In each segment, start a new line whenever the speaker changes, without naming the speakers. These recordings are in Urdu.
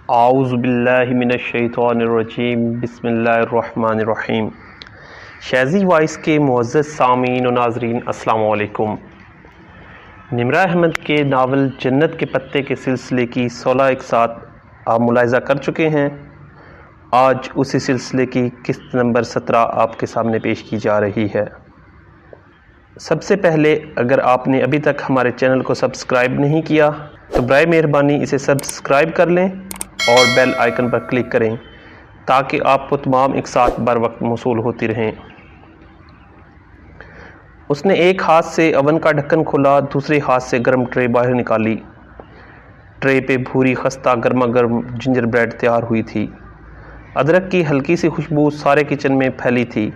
اعوذ باللہ من الشیطان الرجیم بسم اللہ الرحمن الرحیم۔ شیزی وائس کے معزز سامعین و ناظرین السلام علیکم۔ نمرہ احمد کے ناول جنت کے پتے کے سلسلے کی 16 اقساط آپ ملاحظہ کر چکے ہیں۔ آج اسی سلسلے کی قسط نمبر 17 آپ کے سامنے پیش کی جا رہی ہے۔ سب سے پہلے اگر آپ نے ابھی تک ہمارے چینل کو سبسکرائب نہیں کیا تو برائے مہربانی اسے سبسکرائب کر لیں اور بیل آئیکن پر کلک کریں تاکہ آپ کو تمام اقساط بر وقت موصول ہوتی رہیں۔ اس نے ایک ہاتھ سے اوون کا ڈھکن کھولا، دوسرے ہاتھ سے گرم ٹرے باہر نکالی۔ ٹرے پہ بھوری خستہ گرما گرم جنجر بریڈ تیار ہوئی تھی۔ ادرک کی ہلکی سی خوشبو سارے کچن میں پھیلی تھی۔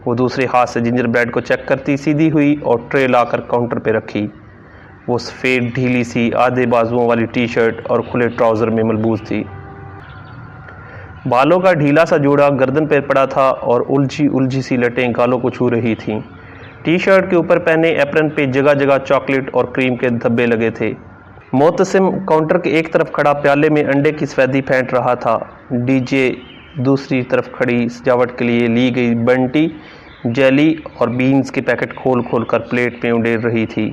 وہ دوسرے ہاتھ سے جنجر بریڈ کو چیک کرتی سیدھی ہوئی اور ٹرے لا کر کاؤنٹر پہ رکھی۔ وہ سفید ڈھیلی سی آدھے بازوؤں والی ٹی شرٹ اور کھلے ٹراؤزر میں ملبوس تھی۔ بالوں کا ڈھیلا سا جوڑا گردن پہ پڑا تھا اور الجھی سی لٹیں گالوں کو چھو رہی تھیں۔ ٹی شرٹ کے اوپر پہنے ایپرن پہ جگہ جگہ چاکلیٹ اور کریم کے دھبے لگے تھے۔ معتصم کاؤنٹر کے ایک طرف کھڑا پیالے میں انڈے کی سفیدی پھینٹ رہا تھا۔ ڈی جے دوسری طرف کھڑی سجاوٹ کے لیے لی گئی بنٹی، جیلی اور بینز کے پیکٹ کھول کھول کر پلیٹ میں اڈیل رہی تھی۔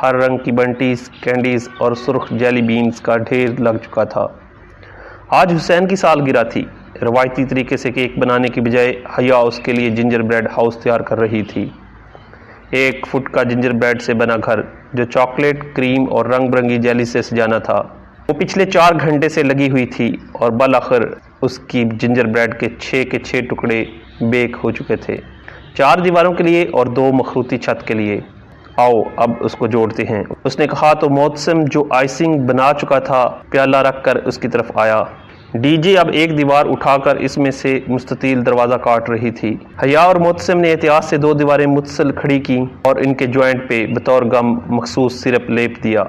ہر رنگ کی بنٹیز، کینڈیز اور سرخ جیلی بینز کا ڈھیر لگ چکا تھا۔ آج حسین کی سالگرہ تھی۔ روایتی طریقے سے کیک بنانے کی بجائے حیا اس کے لیے جنجر بریڈ ہاؤس تیار کر رہی تھی۔ 1 فٹ کا جنجر بریڈ سے بنا گھر جو چاکلیٹ، کریم اور رنگ برنگی جیلی سے سجانا تھا۔ وہ پچھلے 4 گھنٹے سے لگی ہوئی تھی اور بالآخر اس کی جنجر بریڈ کے 6 ٹکڑے بیک ہو چکے تھے، 4 دیواروں کے لیے اور 2 مخروطی چھت کے لیے۔ آؤ اب اس کو جوڑتے ہیں، اس نے کہا تو معتصم جو آئسنگ بنا چکا تھا پیالہ رکھ کر اس کی طرف آیا۔ ڈی جے اب ایک دیوار اٹھا کر اس میں سے مستطیل دروازہ کاٹ رہی تھی۔ حیا اور معتصم نے احتیاط سے 2 دیواریں متصل کھڑی کی اور ان کے جوائنٹ پہ بطور گم مخصوص سرپ لیپ دیا۔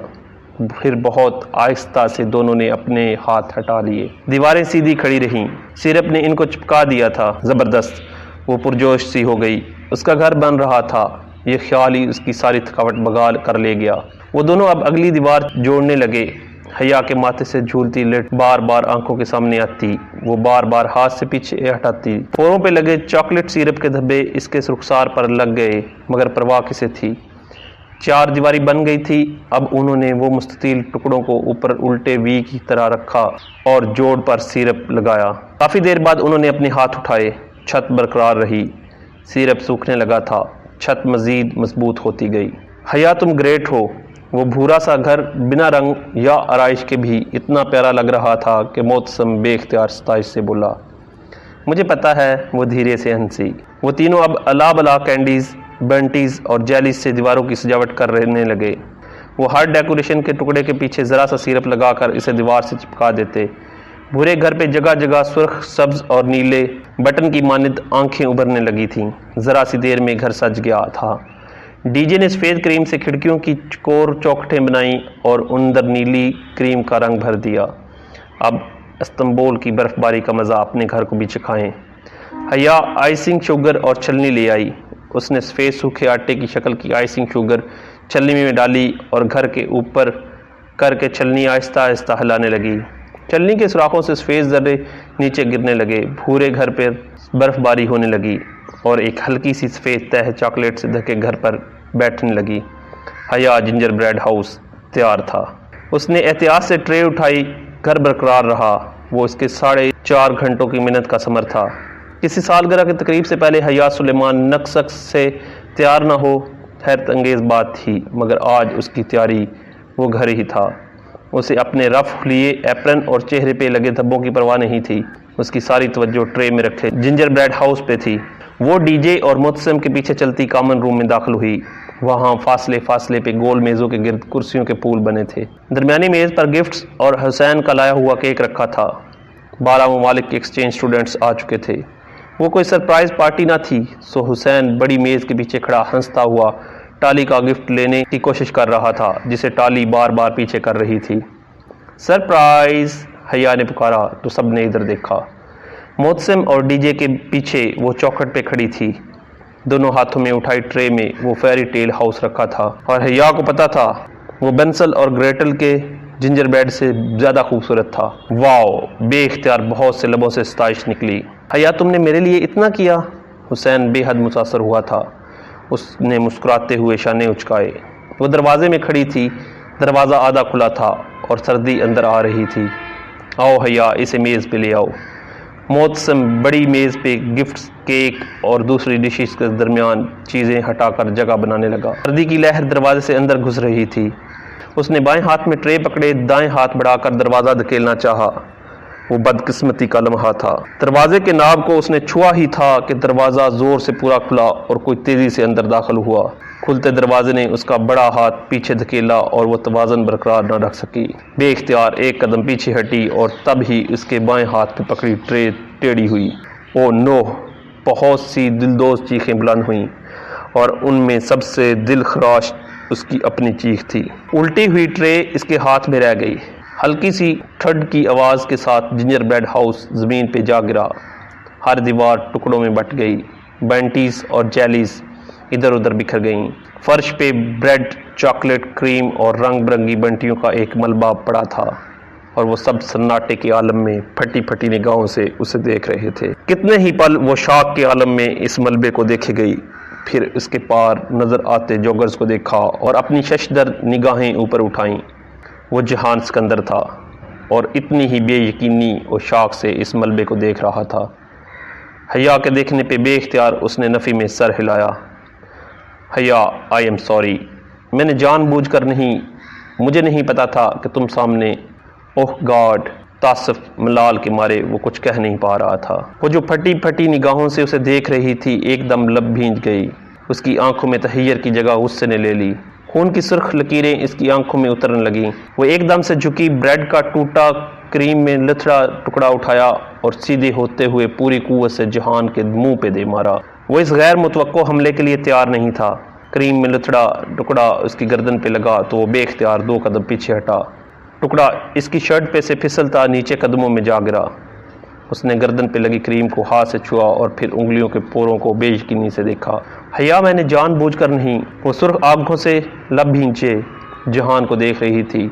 پھر بہت آہستہ سے دونوں نے اپنے ہاتھ ہٹا لیے۔ دیواریں سیدھی کھڑی رہیں۔ سرپ نے ان کو چپکا دیا تھا۔ زبردست! وہ پرجوش سی ہو گئی۔ اس کا گھر بن رہا تھا، یہ خیال ہی اس کی ساری تھکاوٹ بغال کر لے گیا۔ وہ دونوں اب اگلی دیوار جوڑنے لگے۔ حیا کے ماتھے سے جھولتی لٹ بار بار آنکھوں کے سامنے آتی، وہ بار بار ہاتھ سے پیچھے ہٹاتی۔ پوروں پہ لگے چاکلیٹ سیرپ کے دھبے اس کے رخسار پر لگ گئے، مگر پرواہ کسے تھی؟ 4 دیواری بن گئی تھی۔ اب انہوں نے وہ مستطیل ٹکڑوں کو اوپر الٹے وی کی طرح رکھا اور جوڑ پر سیرپ لگایا۔ کافی دیر بعد انہوں نے اپنے ہاتھ اٹھائے۔ چھت برقرار رہی، سیرپ سوکھنے لگا تھا، چھت مزید مضبوط ہوتی گئی۔ حیا تم گریٹ ہو۔ وہ بھورا سا گھر بنا رنگ یا آرائش کے بھی اتنا پیارا لگ رہا تھا کہ معتصم بے اختیار ستائش سے بولا۔ مجھے پتا ہے، وہ دھیرے سے ہنسی۔ وہ تینوں اب الا بلا کینڈیز، بنٹیز اور جیلیز سے دیواروں کی سجاوٹ کر رہنے لگے۔ وہ ہر ڈیکوریشن کے ٹکڑے کے پیچھے ذرا سا سیرپ لگا کر اسے دیوار سے چپکا دیتے۔ بھورے گھر پہ جگہ جگہ سرخ، سبز اور نیلے بٹن کی مانند آنکھیں ابھرنے لگی تھیں۔ ذرا سی دیر میں گھر سج گیا تھا۔ ڈی جے نے سفید کریم سے کھڑکیوں کی چکور چوکھٹیں بنائیں اور اندر نیلی کریم کا رنگ بھر دیا۔ اب استنبول کی برف باری کا مزہ اپنے گھر کو بھی چکھائیں۔ حیا آئسنگ شوگر اور چھلنی لے آئی۔ اس نے سفید سوکھے آٹے کی شکل کی آئسنگ شوگر چھلنی میں ڈالی اور گھر کے اوپر کر کے چھلنی آہستہ آہستہ ہلانے لگی۔ چھلنی کے سوراخوں سے سفید ذرے نیچے گرنے لگے۔ بھورے گھر پر برف باری ہونے لگی اور ایک ہلکی سی سفید تہ چاکلیٹ سے ڈھکے گھر پر بیٹھنے لگی۔ حیا جنجر بریڈ ہاؤس تیار تھا۔ اس نے احتیاط سے ٹرے اٹھائی۔ گھر برقرار رہا۔ وہ اس کے 4.5 گھنٹوں کی محنت کا ثمر تھا۔ کسی سالگرہ کی تقریب سے پہلے حیا سلیمان نقص سے تیار نہ ہو، حیرت انگیز بات تھی، مگر آج اس کی تیاری وہ گھر ہی تھا۔ اسے اپنے رف لیے ایپرن اور چہرے پہ لگے دھبوں کی پرواہ نہیں تھی۔ اس کی ساری توجہ ٹرے میں رکھے جنجر بریڈ ہاؤس پہ تھی۔ وہ ڈی جے اور معتصم کے پیچھے چلتی کامن روم میں داخل ہوئی۔ وہاں فاصلے پہ گول میزوں کے گرد کرسیوں کے پول بنے تھے۔ درمیانی میز پر گفٹس اور حسین کا لایا ہوا کیک رکھا تھا۔ 12 ممالک کے ایکسچینج اسٹوڈنٹس آ چکے تھے۔ وہ کوئی سرپرائز پارٹی نہ تھی، سو حسین بڑی میز کے پیچھے کھڑا ہنستا ہوا ٹالی کا گفٹ لینے کی کوشش کر رہا تھا، جسے ٹالی بار بار پیچھے کر رہی تھی۔ سرپرائز! حیا نے پکارا تو سب نے ادھر دیکھا۔ معتصم اور ڈی جے کے پیچھے وہ چوکھٹ پہ کھڑی تھی۔ دونوں ہاتھوں میں اٹھائی ٹرے میں وہ فیری ٹیل ہاؤس رکھا تھا اور حیا کو پتا تھا وہ بنسل اور گریٹل کے جنجر بیڈ سے زیادہ خوبصورت تھا۔ واو، بے اختیار بہت سے لبوں سے ستائش نکلی۔ حیا تم نے میرے لیے اتنا کیا؟ حسین بے حد متاثر ہوا تھا۔ اس نے مسکراتے ہوئے شانے اچکائے۔ وہ دروازے میں کھڑی تھی، دروازہ آدھا کھلا تھا اور سردی اندر آ رہی تھی۔ آؤ حیا، اسے میز پہ لے آؤ۔ محتسم بڑی میز پہ گفٹس، کیک اور دوسری ڈشز کے درمیان چیزیں ہٹا کر جگہ بنانے لگا۔ سردی کی لہر دروازے سے اندر گھس رہی تھی۔ اس نے بائیں ہاتھ میں ٹرے پکڑے، دائیں ہاتھ بڑھا کر دروازہ دھکیلنا چاہا۔ وہ بدقسمتی کا لمحہ تھا۔ دروازے کے ناب کو اس نے چھوا ہی تھا کہ دروازہ زور سے پورا کھلا اور کوئی تیزی سے اندر داخل ہوا۔ کھلتے دروازے نے اس کا بڑا ہاتھ پیچھے دھکیلا اور وہ توازن برقرار نہ رکھ سکی۔ بے اختیار ایک قدم پیچھے ہٹی اور تب ہی اس کے بائیں ہاتھ پہ پکڑی ٹرے ٹیڑھی ہوئی۔ او نو! بہت سی دلدوز چیخیں بلند ہوئیں اور ان میں سب سے دل خراش اس کی اپنی چیخ تھی۔ الٹی ہوئی ٹرے اس کے ہاتھ میں رہ گئی۔ ہلکی سی ٹھڈ کی آواز کے ساتھ جنجر بیڈ ہاؤس زمین پہ جا گرا۔ ہر دیوار ٹکڑوں میں بٹ گئی۔ بینٹیز اور جیلیز ادھر ادھر بکھر گئیں۔ فرش پہ بریڈ، چاکلیٹ، کریم اور رنگ برنگی بنٹیوں کا ایک ملبہ پڑا تھا اور وہ سب سناٹے کے عالم میں پھٹی پھٹی نگاہوں سے اسے دیکھ رہے تھے۔ کتنے ہی پل وہ شاک کے عالم میں اس ملبے کو دیکھے گئی، پھر اس کے پار نظر آتے جوگرز کو دیکھا اور اپنی ششدر نگاہیں اوپر اٹھائیں۔ وہ جہان سکندر تھا اور اتنی ہی بے یقینی اور شاک سے اس ملبے کو دیکھ رہا تھا۔ حیا کے دیکھنے پہ بے اختیار اس نے نفی میں سر ہلایا۔ حیا، آئی ایم سوری، میں نے جان بوجھ کر نہیں، مجھے نہیں پتا تھا کہ تم سامنے۔ اوہ گاڈ! تاسف ملال کے مارے وہ کچھ کہہ نہیں پا رہا تھا۔ وہ جو پھٹی پھٹی نگاہوں سے اسے دیکھ رہی تھی ایک دم لب بھیج گئی۔ اس کی آنکھوں میں تحیر کی جگہ غصے نے لے لی۔ خون کی سرخ لکیریں اس کی آنکھوں میں اترنے لگیں۔ وہ ایک دم سے جھکی، بریڈ کا ٹوٹا کریم میں لتھڑا ٹکڑا اٹھایا اور سیدھے ہوتے ہوئے پوری قوت سے جہان کے منہ پہ دے مارا۔ وہ اس غیر متوقع حملے کے لیے تیار نہیں تھا۔ کریم میں لتھڑا ٹکڑا اس کی گردن پہ لگا تو وہ بے اختیار 2 قدم پیچھے ہٹا۔ ٹکڑا اس کی شرٹ پہ سے پھسلتا نیچے قدموں میں جا گرا۔ اس نے گردن پہ لگی کریم کو ہاتھ سے چھوا اور پھر انگلیوں کے پوروں کو بے یقینی سے دیکھا۔ حیا، میں نے جان بوجھ کر نہیں۔ وہ سرخ آنکھوں سے لب بھینچے جہان کو دیکھ رہی تھی۔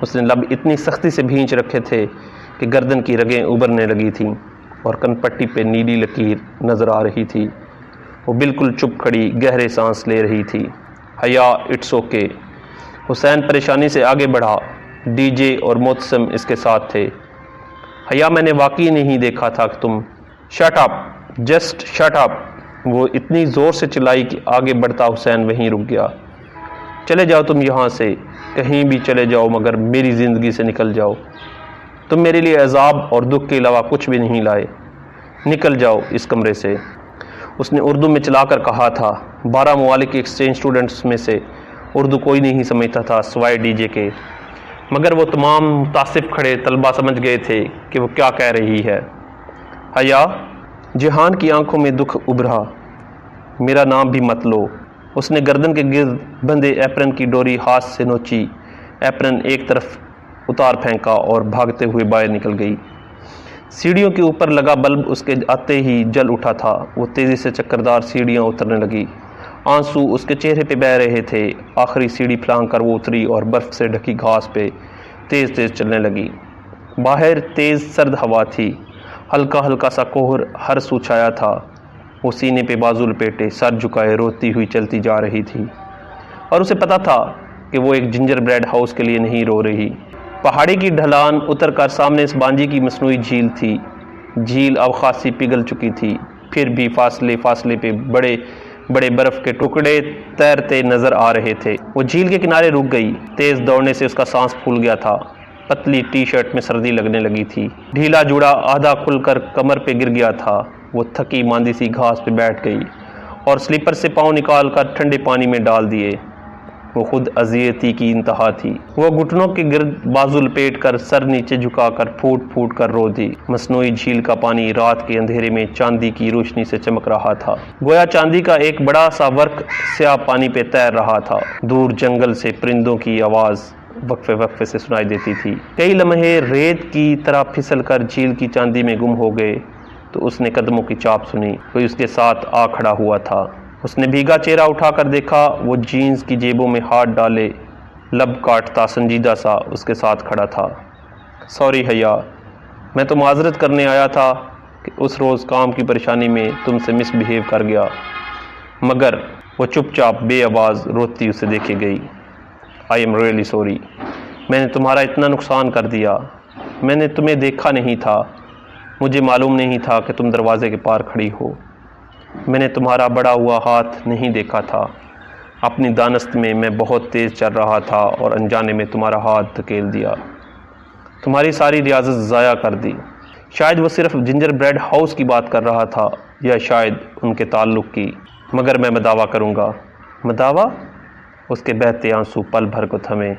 اس نے لب اتنی سختی سے بھینچ رکھے تھے کہ گردن کی رگیں ابھرنے لگی تھیں اور کن پٹی پہ نیلی لکیر نظر آ رہی تھی۔ وہ بالکل چپ کھڑی گہرے سانس لے رہی تھی۔ حیا، اٹس اوکے۔ حسین پریشانی سے آگے بڑھا۔ ڈی جے اور محتسم اس کے ساتھ تھے۔ حیا، میں نے واقعی نہیں دیکھا تھا کہ تم۔ Shut up, just shut up. وہ اتنی زور سے چلائی کہ آگے بڑھتا حسین وہیں رک گیا۔ چلے جاؤ تم یہاں سے، کہیں بھی چلے جاؤ مگر میری زندگی سے نکل جاؤ۔ تم میرے لیے عذاب اور دکھ کے علاوہ کچھ بھی نہیں لائے۔ نکل جاؤ اس کمرے سے۔ اس نے اردو میں چلا کر کہا تھا۔ 12 ممالک کے ایکسچینج اسٹوڈنٹس میں سے اردو کوئی نہیں سمجھتا تھا سوائے ڈی جے کے، مگر وہ تمام متاثر کھڑے طلبہ سمجھ گئے تھے کہ وہ کیا کہہ رہی ہے۔ حیا، جہان کی آنکھوں میں دکھ ابھرا۔ میرا نام بھی مت لو۔ اس نے گردن کے گرد بندھے ایپرن کی ڈوری ہاتھ سے نوچی، ایپرن ایک طرف اتار پھینکا اور بھاگتے ہوئے باہر نکل گئی۔ سیڑھیوں کے اوپر لگا بلب اس کے آتے ہی جل اٹھا تھا۔ وہ تیزی سے چکردار سیڑھیاں اترنے لگی۔ آنسو اس کے چہرے پہ بہہ رہے تھے۔ آخری سیڑھی پھلانگ کر وہ اتری اور برف سے ڈھکی گھاس پہ تیز تیز چلنے لگی۔ باہر تیز سرد ہوا تھی۔ ہلکا ہلکا سا کوہر ہر سو چھایا تھا۔ وہ سینے پہ بازو لپیٹے سر جھکائے روتی ہوئی چلتی جا رہی تھی اور اسے پتا تھا کہ وہ ایک جنجر بریڈ ہاؤس کے لیے نہیں رو رہی۔ پہاڑی کی ڈھلان اتر کر سامنے اس بانجی کی مصنوعی جھیل تھی۔ جھیل اب خاصی پگھل چکی تھی، پھر بھی فاصلے فاصلے پہ بڑے بڑے برف کے ٹکڑے تیرتے نظر آ رہے تھے۔ وہ جھیل کے کنارے رک گئی۔ تیز دوڑنے سے اس کا سانس پھول گیا تھا۔ پتلی ٹی شرٹ میں سردی لگنے لگی تھی۔ ڈھیلا جوڑا آدھا کھل کر کمر پہ گر گیا تھا۔ وہ تھکی ماندی سی گھاس پہ بیٹھ گئی اور سلیپر سے پاؤں نکال کر ٹھنڈے پانی میں ڈال دیے۔ وہ خود اذیتی کی انتہا تھی۔ وہ گھٹنوں کے گرد بازو لپیٹ کر سر نیچے جھکا کر پھوٹ پھوٹ کر رو دی۔ مصنوعی جھیل کا پانی رات کے اندھیرے میں چاندی کی روشنی سے چمک رہا تھا، گویا چاندی کا ایک بڑا سا ورق سیاہ پانی پہ تیر رہا تھا۔ دور جنگل سے پرندوں کی آواز وقفے وقفے سے سنائی دیتی تھی۔ کئی لمحے ریت کی طرح پھسل کر جھیل کی چاندی میں گم ہو گئے تو اس نے قدموں کی چاپ سنی۔ کوئی اس کے ساتھ آ کھڑا ہوا تھا۔ اس نے بھیگا چہرہ اٹھا کر دیکھا۔ وہ جینز کی جیبوں میں ہاتھ ڈالے لب کاٹتا سنجیدہ سا اس کے ساتھ کھڑا تھا۔ سوری حیا، میں تو معذرت کرنے آیا تھا کہ اس روز کام کی پریشانی میں تم سے مس بیہیو کر گیا۔ مگر وہ چپ چاپ بے آواز روتی اسے دیکھے گئی۔ آئی ایم ریئلی سوری، میں نے تمہارا اتنا نقصان کر دیا۔ میں نے تمہیں دیکھا نہیں تھا، مجھے معلوم نہیں تھا کہ تم دروازے کے پار کھڑی ہو۔ میں نے تمہارا بڑا ہوا ہاتھ نہیں دیکھا تھا۔ اپنی دانست میں میں بہت تیز چل رہا تھا اور انجانے میں تمہارا ہاتھ دھکیل دیا، تمہاری ساری ریاضت ضائع کر دی۔ شاید وہ صرف جنجر بریڈ ہاؤس کی بات کر رہا تھا یا شاید ان کے تعلق کی، مگر میں مداوع کروں گا۔ مداوع؟ اس کے بہتے آنسو پل بھر کو تھمے۔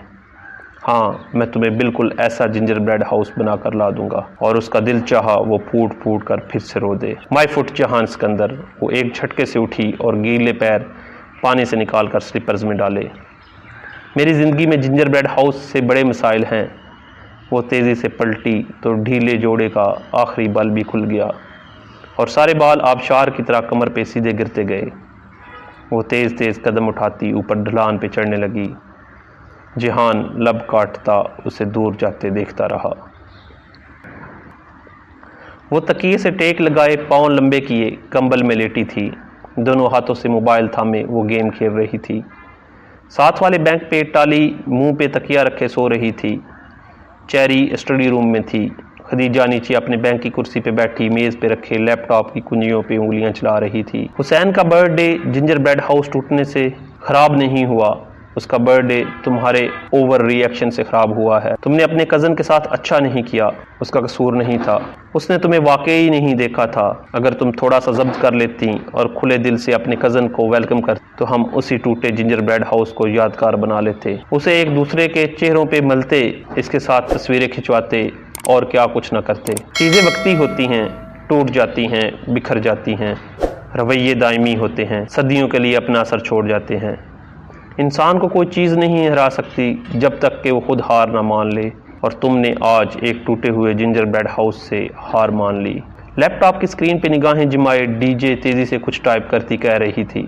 ہاں، میں تمہیں بالکل ایسا جنجر بریڈ ہاؤس بنا کر لا دوں گا، اور اس کا دل چاہا وہ پھوٹ پھوٹ کر پھر سے رو دے۔ مائی فٹ جہان سکندر۔ وہ ایک جھٹکے سے اٹھی اور گیلے پیر پانی سے نکال کر سلیپرز میں ڈالے۔ میری زندگی میں جنجر بریڈ ہاؤس سے بڑے مسائل ہیں۔ وہ تیزی سے پلٹی تو ڈھیلے جوڑے کا آخری بال بھی کھل گیا اور سارے بال آبشار کی طرح کمر پہ سیدھے گرتے گئے۔ وہ تیز تیز قدم اٹھاتی اوپر ڈھلان پہ چڑھنے لگی۔ جہان لب کاٹتا اسے دور جاتے دیکھتا رہا۔ وہ تکیے سے ٹیک لگائے پاؤں لمبے کیے کمبل میں لیٹی تھی، دونوں ہاتھوں سے موبائل تھامے وہ گیم کھیل رہی تھی۔ ساتھ والے بینک پہ ٹالی منہ پہ تکیہ رکھے سو رہی تھی۔ چیری اسٹڈی روم میں تھی، خدیجہ نیچے اپنے بینک کی کرسی پہ بیٹھی میز پہ رکھے لیپ ٹاپ کی کنجیوں پہ انگلیاں چلا رہی تھی۔ حسین کا birthday gingerbread house ٹوٹنے سے خراب نہیں ہوا، اس کا برتھ ڈے تمہارے اوور ری ایکشن سے خراب ہوا ہے۔ تم نے اپنے کزن کے ساتھ اچھا نہیں کیا، اس کا قصور نہیں تھا، اس نے تمہیں واقعی نہیں دیکھا تھا۔ اگر تم تھوڑا سا ضبط کر لیتی اور کھلے دل سے اپنے کزن کو ویلکم کرتی تو ہم اسی ٹوٹے جنجر بریڈ ہاؤس کو یادگار بنا لیتے، اسے ایک دوسرے کے چہروں پہ ملتے، اس کے ساتھ تصویریں کھنچواتے اور کیا کچھ نہ کرتے۔ چیزیں وقتی ہوتی ہیں، ٹوٹ جاتی ہیں، بکھر جاتی ہیں، رویے دائمی ہوتے ہیں، صدیوں کے لیے اپنا اثر چھوڑ جاتے ہیں۔ انسان کو کوئی چیز نہیں ہرا سکتی جب تک کہ وہ خود ہار نہ مان لے، اور تم نے آج ایک ٹوٹے ہوئے جنجر بریڈ ہاؤس سے ہار مان لی۔ لیپ ٹاپ کی اسکرین پہ نگاہیں جمائے ڈی جے تیزی سے کچھ ٹائپ کرتی کہہ رہی تھی۔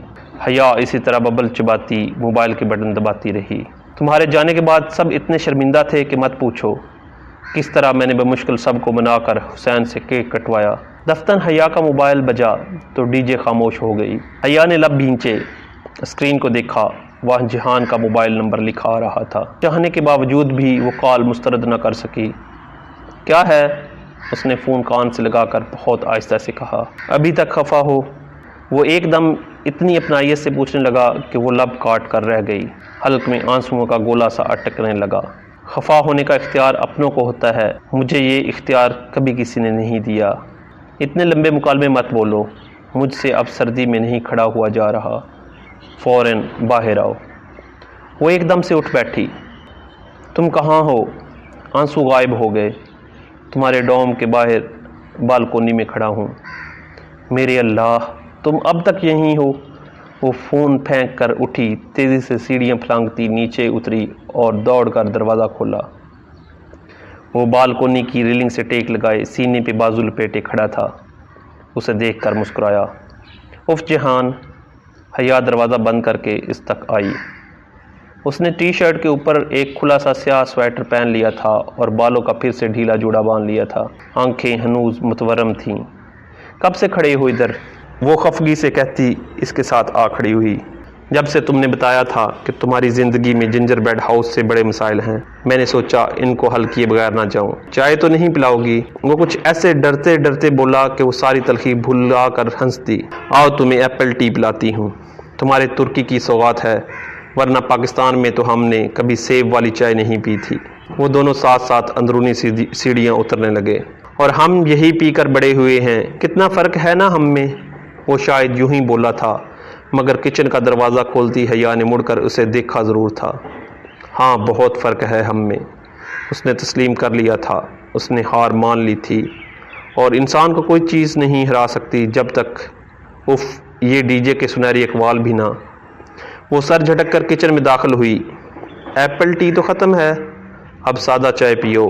حیا اسی طرح ببل چباتی موبائل کے بٹن دباتی رہی۔ تمہارے جانے کے بعد سب اتنے شرمندہ تھے کہ مت پوچھو، کس طرح میں نے بمشکل سب کو منا کر حسین سے کیک کٹوایا۔ دفتن حیا کا موبائل بجا تو ڈی جے خاموش ہو گئی۔ حیا نے لب بھینچے، اسکرین کو دیکھا، وہاں جہان کا موبائل نمبر لکھا آ رہا تھا۔ چاہنے کے باوجود بھی وہ کال مسترد نہ کر سکی۔ کیا ہے؟ اس نے فون کان سے لگا کر بہت آہستہ سے کہا۔ ابھی تک خفا ہو؟ وہ ایک دم اتنی اپنائیت سے پوچھنے لگا کہ وہ لب کاٹ کر رہ گئی، حلق میں آنسوؤں کا گولا سا اٹکنے لگا۔ خفا ہونے کا اختیار اپنوں کو ہوتا ہے، مجھے یہ اختیار کبھی کسی نے نہیں دیا۔ اتنے لمبے مکالمے مت بولو، مجھ سے اب سردی میں نہیں کھڑا ہوا جا رہا، فوراً باہر آؤ۔ وہ ایک دم سے اٹھ بیٹھی۔ تم کہاں ہو؟ آنسو غائب ہو گئے۔ تمہارے ڈوم کے باہر بالکونی میں کھڑا ہوں۔ میرے اللہ، تم اب تک یہیں ہو؟ وہ فون پھینک کر اٹھی، تیزی سے سیڑھیاں پھلانگتی نیچے اتری اور دوڑ کر دروازہ کھولا۔ وہ بالکونی کی ریلنگ سے ٹیک لگائے سینے پہ بازو لپیٹے کھڑا تھا۔ اسے دیکھ کر مسکرایا۔ اف جہان۔ حیا دروازہ بند کر کے اس تک آئی۔ اس نے ٹی شرٹ کے اوپر ایک کھلا سا سیاہ سویٹر پہن لیا تھا اور بالوں کا پھر سے ڈھیلا جوڑا باندھ لیا تھا۔ آنکھیں ہنوز متورم تھیں۔ کب سے کھڑے ہو ادھر؟ وہ خفگی سے کہتی اس کے ساتھ آ کھڑی ہوئی۔ جب سے تم نے بتایا تھا کہ تمہاری زندگی میں جنجر بریڈ ہاؤس سے بڑے مسائل ہیں، میں نے سوچا ان کو حل کیے بغیر نہ جاؤں۔ چائے تو نہیں پلاؤ گی؟ وہ کچھ ایسے ڈرتے ڈرتے بولا کہ وہ ساری تلخی بھلا کر ہنس دی۔ آؤ تمہیں ایپل ٹی پلاتی ہوں، تمہارے ترکی کی سوغات ہے، ورنہ پاکستان میں تو ہم نے کبھی سیب والی چائے نہیں پی تھی۔ وہ دونوں ساتھ ساتھ اندرونی سیڑھیاں اترنے لگے۔ اور ہم یہی پی کر بڑے ہوئے ہیں، کتنا فرق ہے نا ہم میں۔ وہ شاید یوں ہی بولا تھا، مگر کچن کا دروازہ کھولتی حیا نے مڑ کر اسے دیکھا ضرور تھا۔ ہاں، بہت فرق ہے ہم میں۔ اس نے تسلیم کر لیا تھا، اس نے ہار مان لی تھی، اور انسان کو کوئی چیز نہیں ہرا سکتی جب تک اف یہ ڈی جے کے سنہری اقوال بھی نہ۔ وہ سر جھٹک کر کچن میں داخل ہوئی۔ ایپل ٹی تو ختم ہے، اب سادہ چائے پیو۔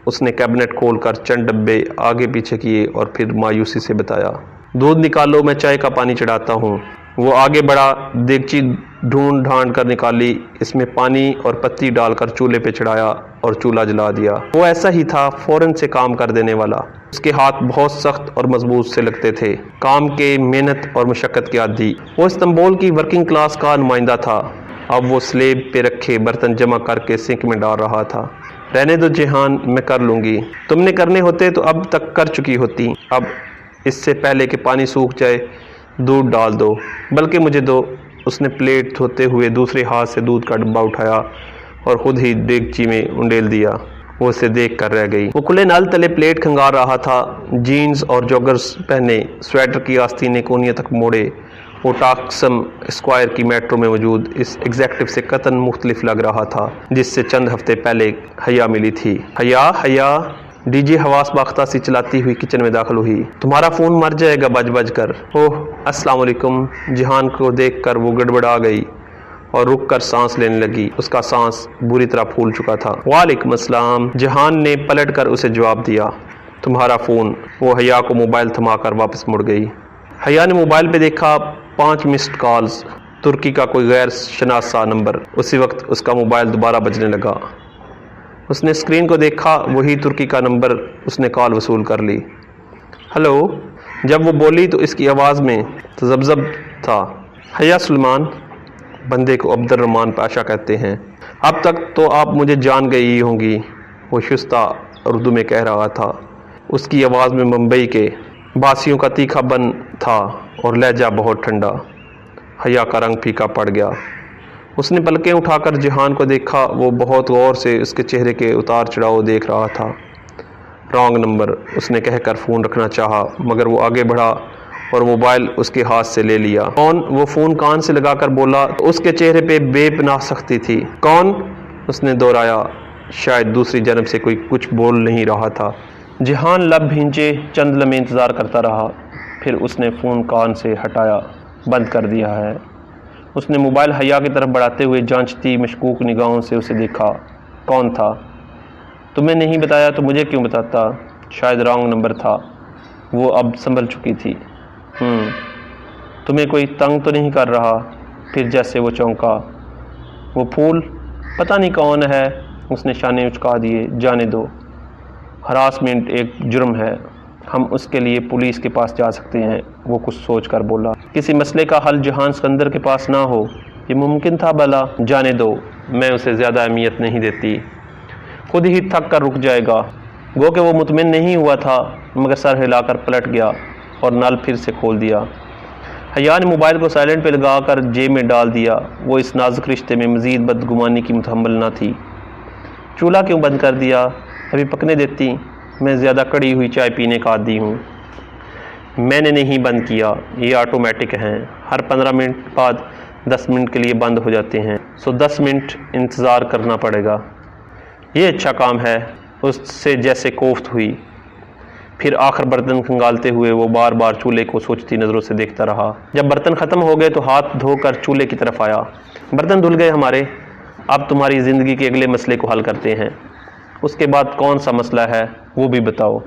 اس نے کیبنٹ کھول کر چند ڈبے آگے پیچھے کیے اور پھر مایوسی سے بتایا۔ دودھ نکالو، میں چائے کا پانی چڑھاتا ہوں۔ وہ آگے بڑھا، دیگچی ڈھونڈ ڈھانڈ کر نکالی، اس میں پانی اور پتی ڈال کر چولہے پہ چڑھایا اور چولہا جلا دیا۔ وہ ایسا ہی تھا، فوراً سے کام کر دینے والا۔ اس کے ہاتھ بہت سخت اور مضبوط سے لگتے تھے، کام کے محنت اور مشقت کے عادی۔ وہ استنبول کی ورکنگ کلاس کا نمائندہ تھا۔ اب وہ سلیب پہ رکھے برتن جمع کر کے سنک میں ڈال رہا تھا۔ رہنے دو جہان، میں کر لوں گی، تم نے کرنے ہوتے تو اب تک کر چکی ہوتی۔ اب اس سے پہلے کہ پانی سوکھ جائے دودھ ڈال دو، بلکہ مجھے دو۔ اس نے پلیٹ دھوتے ہوئے دوسرے ہاتھ سے دودھ کا ڈبہ اٹھایا اور خود ہی دیگچی میں انڈیل دیا۔ وہ اسے دیکھ کر رہ گئی۔ وہ کھلے نل تلے پلیٹ کھنگار رہا تھا، جینز اور جوگرز پہنے، سویٹر کی آستینے کونیوں تک موڑے۔ وہ ٹاکسم اسکوائر کی میٹرو میں موجود اس ایگزیکٹو سے قطعاً مختلف لگ رہا تھا جس سے چند ہفتے پہلے حیا ملی تھی۔ حیا ڈی جے حواس باختہ سی چلاتی ہوئی کچن میں داخل ہوئی۔ تمہارا فون مر جائے گا بج بج کر۔ اوہ السلام علیکم۔ جہان کو دیکھ کر وہ گڑبڑا گئی اور رک کر سانس لینے لگی۔ اس کا سانس بری طرح پھول چکا تھا۔ وعلیکم السلام، جہان نے پلٹ کر اسے جواب دیا۔ تمہارا فون۔ وہ حیا کو موبائل تھما کر واپس مڑ گئی۔ حیا نے موبائل پہ دیکھا، 5 مسڈ کالز، ترکی کا کوئی غیر شناسا نمبر۔ اسی وقت اس کا موبائل دوبارہ بجنے لگا۔ اس نے اسکرین کو دیکھا، وہی ترکی کا نمبر۔ اس نے کال وصول کر لی۔ ہلو۔ جب وہ بولی تو اس کی آواز میں تذبذب تھا۔ حیا سلیمان، بندے کو عبد الرحمن پاشا کہتے ہیں۔ اب تک تو آپ مجھے جان گئی ہوں گی، وہ شستہ اردو میں کہہ رہا تھا۔ اس کی آواز میں ممبئی کے باسیوں کا تیکھا بن تھا اور لہجہ بہت ٹھنڈا۔ حیا کا رنگ پھیکا پڑ گیا۔ اس نے پلکیں اٹھا کر جہان کو دیکھا۔ وہ بہت غور سے اس کے چہرے کے اتار چڑھاؤ دیکھ رہا تھا۔ رانگ نمبر، اس نے کہہ کر فون رکھنا چاہا، مگر وہ آگے بڑھا اور موبائل اس کے ہاتھ سے لے لیا۔ کون؟ وہ فون کان سے لگا کر بولا تو اس کے چہرے پہ بے پناہ سختی تھی۔ کون؟ اس نے دہرایا، شاید دوسری جانب سے کوئی کچھ بول نہیں رہا تھا۔ جہان لب بھینچے چند لمحے انتظار کرتا رہا، پھر اس نے فون کان سے ہٹایا۔ بند کر دیا ہے۔ اس نے موبائل حیا کی طرف بڑھاتے ہوئے جانچتی مشکوک نگاہوں سے اسے دیکھا۔ کون تھا؟ تمہیں نہیں بتایا تو مجھے کیوں بتاتا؟ شاید رانگ نمبر تھا۔ وہ اب سنبھل چکی تھی۔ تمہیں کوئی تنگ تو نہیں کر رہا؟ پھر جیسے وہ چونکا۔ وہ پھول پتہ نہیں کون ہے۔ اس نے شانے اچکا دیے۔ جانے دو، ہراسمنٹ ایک جرم ہے، ہم اس کے لیے پولیس کے پاس جا سکتے ہیں۔ وہ کچھ سوچ کر بولا۔ کسی مسئلے کا حل جہان سکندر کے پاس نہ ہو، یہ ممکن تھا بھلا؟ جانے دو، میں اسے زیادہ اہمیت نہیں دیتی، خود ہی تھک کر رک جائے گا۔ گو کہ وہ مطمئن نہیں ہوا تھا، مگر سر ہلا کر پلٹ گیا اور نل پھر سے کھول دیا۔ حیا نے موبائل کو سائلنٹ پہ لگا کر جیب میں ڈال دیا۔ وہ اس نازک رشتے میں مزید بدگمانی کی متحمل نہ تھی۔ چولہا کیوں بند کر دیا؟ ابھی پکنے دیتی، میں زیادہ کڑی ہوئی چائے پینے کا عادی ہوں۔ میں نے نہیں بند کیا، یہ آٹومیٹک ہیں، ہر 15 منٹ بعد 10 منٹ کے لیے بند ہو جاتے ہیں، سو 10 منٹ انتظار کرنا پڑے گا۔ یہ اچھا کام ہے، اس سے جیسے کوفت ہوئی۔ پھر آخر برتن کھنگالتے ہوئے وہ بار بار چولہے کو سوچتی نظروں سے دیکھتا رہا۔ جب برتن ختم ہو گئے تو ہاتھ دھو کر چولہے کی طرف آیا۔ برتن دھل گئے ہمارے، اب تمہاری زندگی کے اگلے مسئلے کو حل کرتے ہیں۔ اس کے بعد کون سا مسئلہ ہے وہ بھی بتاؤ۔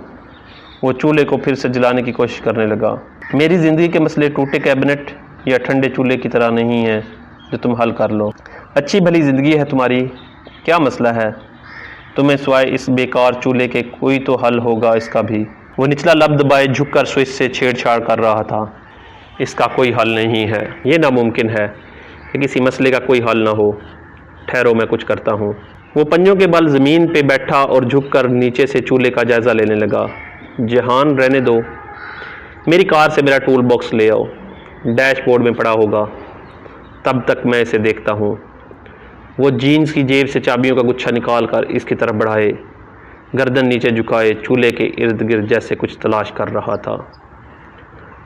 وہ چولہے کو پھر سے جلانے کی کوشش کرنے لگا۔ میری زندگی کے مسئلے ٹوٹے کیبنٹ یا ٹھنڈے چولہے کی طرح نہیں ہیں جو تم حل کر لو۔ اچھی بھلی زندگی ہے تمہاری، کیا مسئلہ ہے؟ تمہیں سوائے اس بیکار چولہے کے کوئی تو حل ہوگا اس کا بھی۔ وہ نچلا لب دبائے جھک کر سوئچ سے چھیڑ چھاڑ کر رہا تھا۔ اس کا کوئی حل نہیں ہے، یہ ناممکن ہے کہ کسی مسئلے کا کوئی حل نہ ہو۔ ٹھہرو، میں کچھ کرتا ہوں۔ وہ پنجوں کے بل زمین پہ بیٹھا اور جھک کر نیچے سے چولہے کا جائزہ لینے لگا۔ جہان رہنے دو، میری کار سے میرا ٹول باکس لے آؤ، ڈیش بورڈ میں پڑا ہوگا، تب تک میں اسے دیکھتا ہوں۔ وہ جینز کی جیب سے چابیوں کا گچھا نکال کر اس کی طرف بڑھائے، گردن نیچے جھکائے چولہے کے ارد گرد جیسے کچھ تلاش کر رہا تھا۔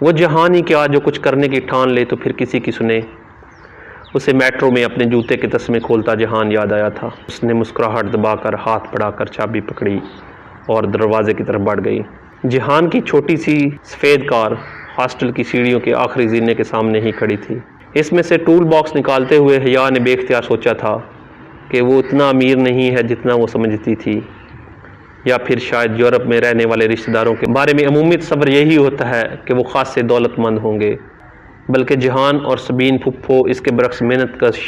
وہ جہان ہی کیا جو کچھ کرنے کی ٹھان لے تو پھر کسی کی سنے۔ اسے میٹرو میں اپنے جوتے کے تسمے کھولتا جہان یاد آیا تھا۔ اس نے مسکراہٹ دبا کر ہاتھ بڑھا کر چابی پکڑی اور دروازے کی طرف بڑھ گئی۔ جہان کی چھوٹی سی سفید کار ہاسٹل کی سیڑھیوں کے آخری زینے کے سامنے ہی کھڑی تھی۔ اس میں سے ٹول باکس نکالتے ہوئے حیا نے بے اختیار سوچا تھا کہ وہ اتنا امیر نہیں ہے جتنا وہ سمجھتی تھی، یا پھر شاید یورپ میں رہنے والے رشتہ داروں کے بارے میں عمومی تصور یہی ہوتا ہے کہ وہ خاصے دولت مند ہوں گے۔ بلکہ جہان اور سبین پھپھو اس کے برعکس محنت کش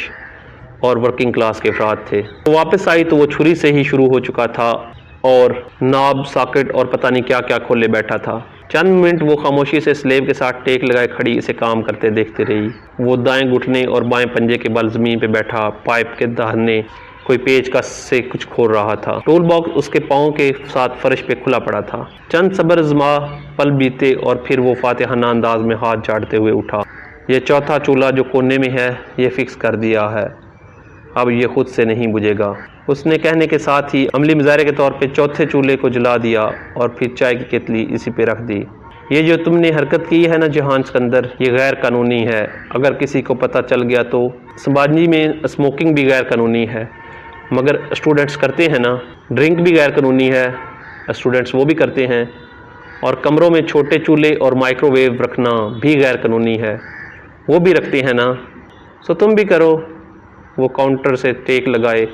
اور ورکنگ کلاس کے افراد تھے۔ وہ واپس آئی تو وہ چھری سے ہی شروع ہو چکا تھا اور ناب، ساکٹ اور پتہ نہیں کیا کیا کھولے بیٹھا تھا۔ چند منٹ وہ خاموشی سے سلیب کے ساتھ ٹیک لگائے کھڑی اسے کام کرتے دیکھتے رہی۔ وہ دائیں گھٹنے اور بائیں پنجے کے بل زمین پہ بیٹھا پائپ کے دہنے کوئی پیچ کس سے کچھ کھول رہا تھا۔ ٹول باکس اس کے پاؤں کے ساتھ فرش پہ کھلا پڑا تھا۔ چند صبر آزما پل بیتے اور پھر وہ فاتحانہ انداز میں ہاتھ جھاڑتے ہوئے اٹھا۔ یہ چوتھا چولہا جو کونے میں ہے یہ فکس کر دیا ہے، اب یہ خود سے نہیں بجھے گا۔ اس نے کہنے کے ساتھ ہی عملی مظاہرے کے طور پہ چوتھے چولہے کو جلا دیا اور پھر چائے کی کیتلی اسی پہ رکھ دی۔ یہ جو تم نے حرکت کی ہے نا جہان سکندر، یہ غیر قانونی ہے۔ اگر کسی کو پتہ چل گیا تو سمباجی میں اسموکنگ بھی غیر قانونی ہے، مگر اسٹوڈنٹس کرتے ہیں نا۔ ڈرنک بھی غیر قانونی ہے، اسٹوڈنٹس وہ بھی کرتے ہیں، اور کمروں میں چھوٹے چولہے اور مائکرو ویو رکھنا بھی غیر قانونی ہے، وہ بھی رکھتے ہیں نا۔ سو تم بھی کرو۔ وہ کاؤنٹر سے ٹیک لگائے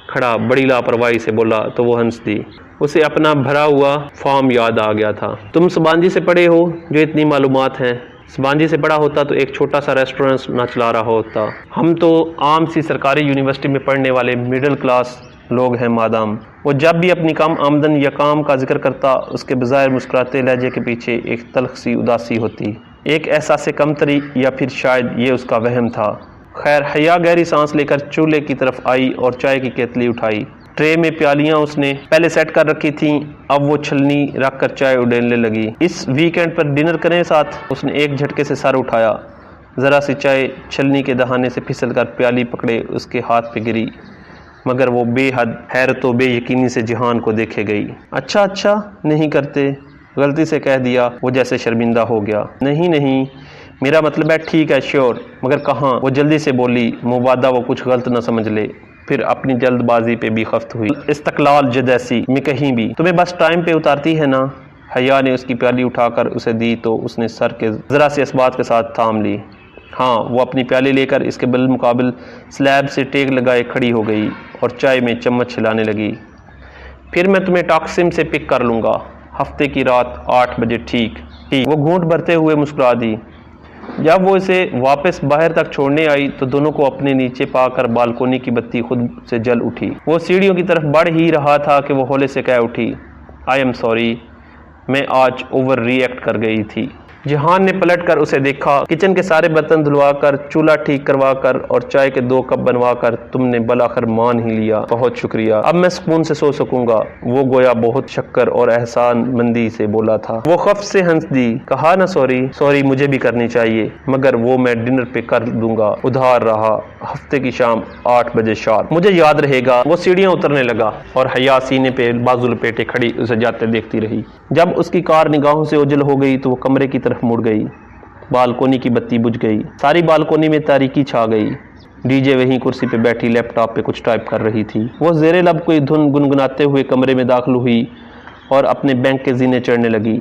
کھڑا بڑی لاپرواہی سے بولا تو وہ ہنس دی۔ اسے اپنا بھرا ہوا فارم یاد آ گیا تھا۔ تم سبانجی سے پڑھے ہو جو اتنی معلومات ہیں؟ سبانجی سے پڑھا ہوتا تو ایک چھوٹا سا ریسٹورنٹ نہ چلا رہا ہوتا۔ ہم تو عام سی سرکاری یونیورسٹی میں پڑھنے والے مڈل کلاس لوگ ہیں مادام۔ وہ جب بھی اپنی کم آمدن یا کام کا ذکر کرتا اس کے بظاہر مسکراتے لہجے کے پیچھے ایک تلخ سی اداسی ہوتی، ایک احساس کمتری، یا پھر شاید یہ اس کا وہم تھا۔ خیر، حیا گہری سانس لے کر چولہے کی طرف آئی اور چائے کی کیتلی اٹھائی۔ ٹرے میں پیالیاں اس نے پہلے سیٹ کر رکھی تھیں، اب وہ چھلنی رکھ کر چائے اڈیلنے لگی۔ اس ویکینڈ پر ڈنر کریں ساتھ؟ اس نے ایک جھٹکے سے سر اٹھایا۔ ذرا سی چائے چھلنی کے دہانے سے پھسل کر پیالی پکڑے اس کے ہاتھ پہ گری، مگر وہ بے حد حیرت و بے یقینی سے جہان کو دیکھے گئی۔ اچھا نہیں کرتے، غلطی سے کہہ دیا۔ وہ جیسے شرمندہ ہو گیا۔ نہیں، میرا مطلب ہے ٹھیک ہے، شیور، مگر کہاں؟ وہ جلدی سے بولی، مبادہ وہ کچھ غلط نہ سمجھ لے۔ پھر اپنی جلد بازی پہ بھی خفت ہوئی۔ استقلال جدیسی میں کہیں بھی تمہیں بس ٹائم پہ اتارتی ہے نا۔ حیا نے اس کی پیالی اٹھا کر اسے دی تو اس نے سر کے ذرا سے اسبات کے ساتھ تھام لی۔ ہاں، وہ اپنی پیالی لے کر اس کے بالمقابل سلیب سے ٹیک لگائے کھڑی ہو گئی اور چائے میں چمچ ہلانے لگی۔ پھر میں تمہیں ٹاکسم سے پک کر لوں گا، ہفتے کی رات 8 بجے، ٹھیک؟ وہ گھونٹ بھرتے ہوئے مسکرا دی۔ جب وہ اسے واپس باہر تک چھوڑنے آئی تو دونوں کو اپنے نیچے پا کر بالکونی کی بتی خود سے جل اٹھی۔ وہ سیڑھیوں کی طرف بڑھ ہی رہا تھا کہ وہ ہولے سے کہہ اٹھی، آئی ایم سوری، میں آج اوور ری ایکٹ کر گئی تھی۔ جہان نے پلٹ کر اسے دیکھا۔ کچن کے سارے برتن دھلوا کر، چولہا ٹھیک کروا کر اور چائے کے 2 کپ بنوا کر تم نے بالآخر مان ہی لیا، بہت شکریہ، اب میں سکون سے سو سکوں گا۔ وہ گویا بہت شکر اور احسان مندی سے بولا تھا۔ وہ خف سے ہنس دی۔ کہا نا سوری مجھے بھی کرنی چاہیے، مگر وہ میں ڈنر پہ کر دوں گا، ادھار رہا، ہفتے کی شام 8 بجے شارپ، مجھے یاد رہے گا۔ وہ سیڑھیاں اترنے لگا اور حیا سینے پہ بازو لپیٹے کھڑی اسے جاتے دیکھتی رہی۔ جب اس کی کار نگاہوں سے اوجھل ہو گئی تو وہ کمرے کی طرف مڑ گئی۔ بالکونی کی بتی بجھ گئی، ساری بالکونی میں تاریکی چھا گئی۔ ڈی جے وہیں کرسی پہ بیٹھی لیپ ٹاپ پہ کچھ ٹائپ کر رہی تھی۔ وہ زیر لب کوئی دھن گنگناتے ہوئے کمرے میں داخل ہوئی اور اپنے بینک کے زینے چڑھنے لگی۔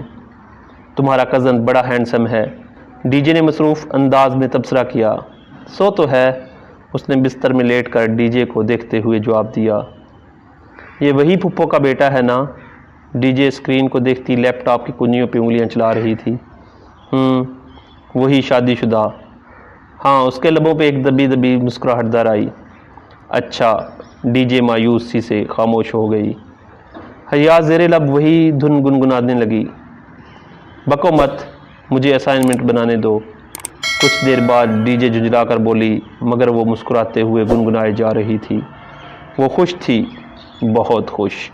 تمہارا کزن بڑا ہینڈسم ہے، ڈی جے نے مصروف انداز میں تبصرہ کیا۔ سو تو ہے، اس نے بستر میں لیٹ کر ڈی جے کو دیکھتے ہوئے جواب دیا۔ یہ وہی پھپھو کا بیٹا ہے نا؟ ڈی جے اسکرین کو دیکھتی لیپ ٹاپ کی کنجیوں پہ انگلیاں چلا رہی تھی۔ وہی شادی شدہ۔ ہاں، اس کے لبوں پہ ایک دبی مسکراہٹ در آئی۔ اچھا، ڈی جے مایوس سی سے خاموش ہو گئی۔ حیا زیر لب وہی دھن گنگنانے لگی۔ بکو مت، مجھے اسائنمنٹ بنانے دو۔ کچھ دیر بعد ڈی جے جھنجھلا کر بولی، مگر وہ مسکراتے ہوئے گنگنائے جا رہی تھی۔ وہ خوش تھی، بہت خوش۔